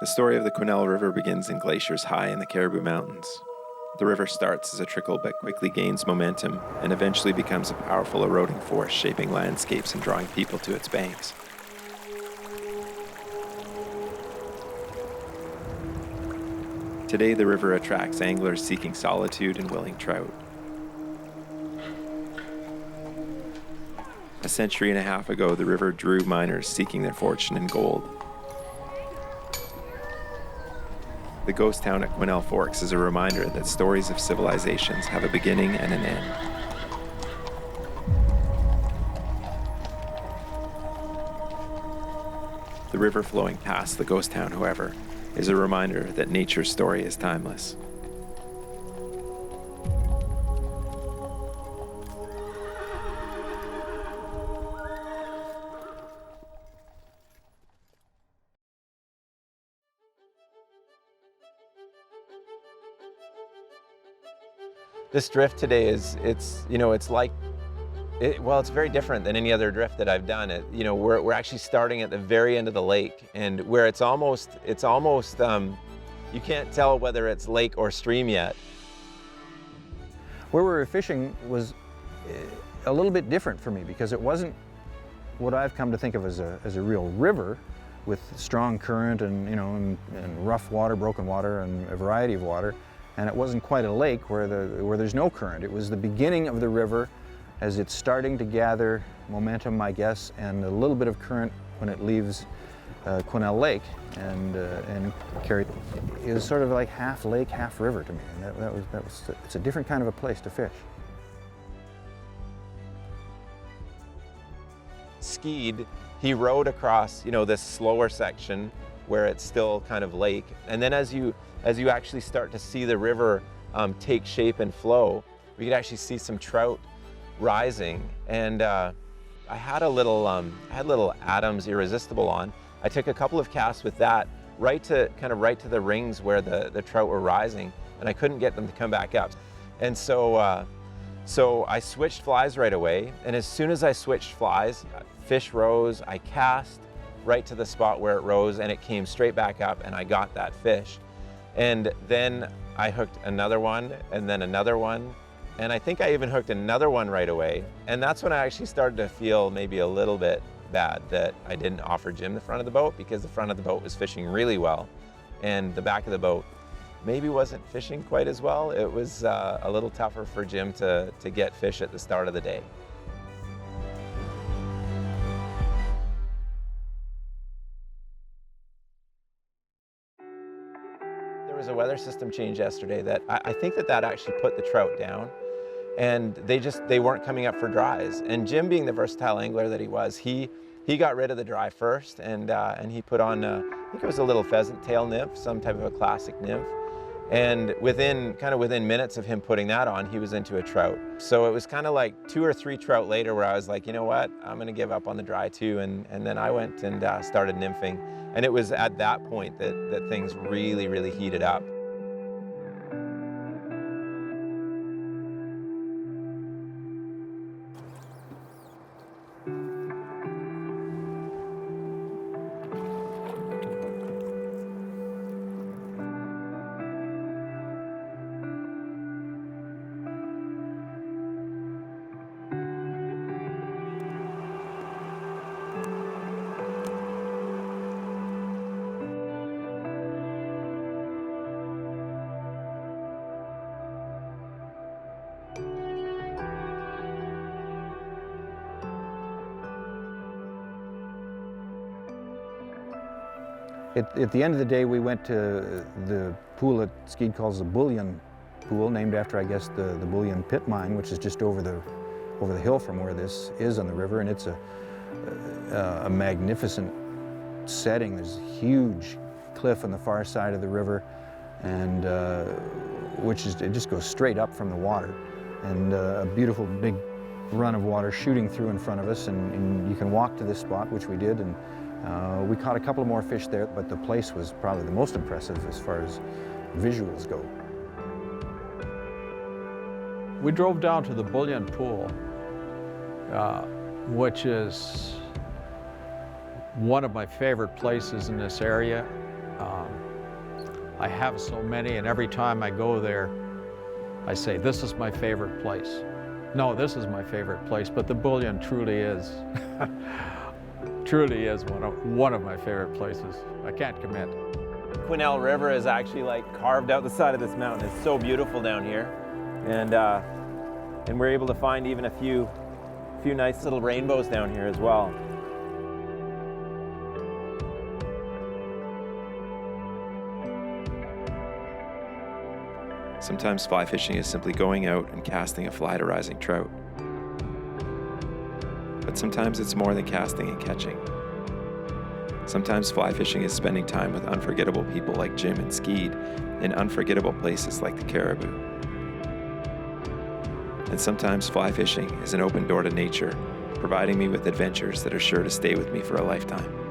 The story of the Quesnel River begins in glaciers high in the Cariboo Mountains. The river starts as a trickle but quickly gains momentum and eventually becomes a powerful eroding force shaping landscapes and drawing people to its banks. Today, the river attracts anglers seeking solitude and willing trout. A century and a half ago, the river drew miners seeking their fortune in gold. The ghost town at Quesnel Forks is a reminder that stories of civilizations have a beginning and an end. The river flowing past the ghost town, however, is a reminder that nature's story is timeless. This drift today is, it's very different than any other drift that I've done. We're actually starting at the very end of the lake, and where it's almost, you can't tell whether it's lake or stream yet. Where we were fishing was a little bit different for me because it wasn't what I've come to think of as a real river with strong current and rough water, broken water, and a variety of water. And it wasn't quite a lake where there's no current. It was the beginning of the river as it's starting to gather momentum, I guess, and a little bit of current when it leaves Quesnel Lake and carry. It was sort of like half lake, half river to me, and it's a different kind of a place to fish. Skied, he rode across, this slower section where it's still kind of lake, and then as you actually start to see the river take shape and flow, we could actually see some trout rising. And I had a little Adams Irresistible on. I took a couple of casts with that right to the rings where the trout were rising, and I couldn't get them to come back up. And so I switched flies right away, and as soon as I switched flies, fish rose. I cast right to the spot where it rose, and it came straight back up, and I got that fish. And then I hooked another one, and then another one, and I think I even hooked another one right away. And that's when I actually started to feel maybe a little bit bad that I didn't offer Jim the front of the boat, because the front of the boat was fishing really well, and the back of the boat maybe wasn't fishing quite as well. It was a little tougher for Jim to get fish at the start of the day. There was a weather system change yesterday that I think that actually put the trout down, and they weren't coming up for dries. And Jim, being the versatile angler that he was, he got rid of the dry first, and he put on I think it was a little pheasant tail nymph, some type of a classic nymph. And within minutes of him putting that on, he was into a trout. So it was kind of like 2 or 3 trout later where I was like, you know what, I'm gonna give up on the dry too. And then I went and started nymphing. And it was at that point that things really, really heated up. At the end of the day, we went to the pool that Skeed calls the Bullion Pool, named after, I guess, the Bullion Pit Mine, which is just over the hill from where this is on the river, and it's a magnificent setting. There's a huge cliff on the far side of the river, and it just goes straight up from the water, and a beautiful big run of water shooting through in front of us, and you can walk to this spot, which we did, and we caught a couple more fish there, but the place was probably the most impressive as far as visuals go. We drove down to the Bullion Pool, which is one of my favorite places in this area. I have so many, and every time I go there, I say, this is my favorite place. No, this is my favorite place, but the Bullion truly is, truly is one of my favorite places. I can't commit. Quesnel River is actually like carved out the side of this mountain. It's so beautiful down here. And we're able to find even a few nice little rainbows down here as well. Sometimes fly fishing is simply going out and casting a fly to rising trout. But sometimes it's more than casting and catching. Sometimes fly fishing is spending time with unforgettable people like Jim and Skeed in unforgettable places like the Cariboo. And sometimes fly fishing is an open door to nature, providing me with adventures that are sure to stay with me for a lifetime.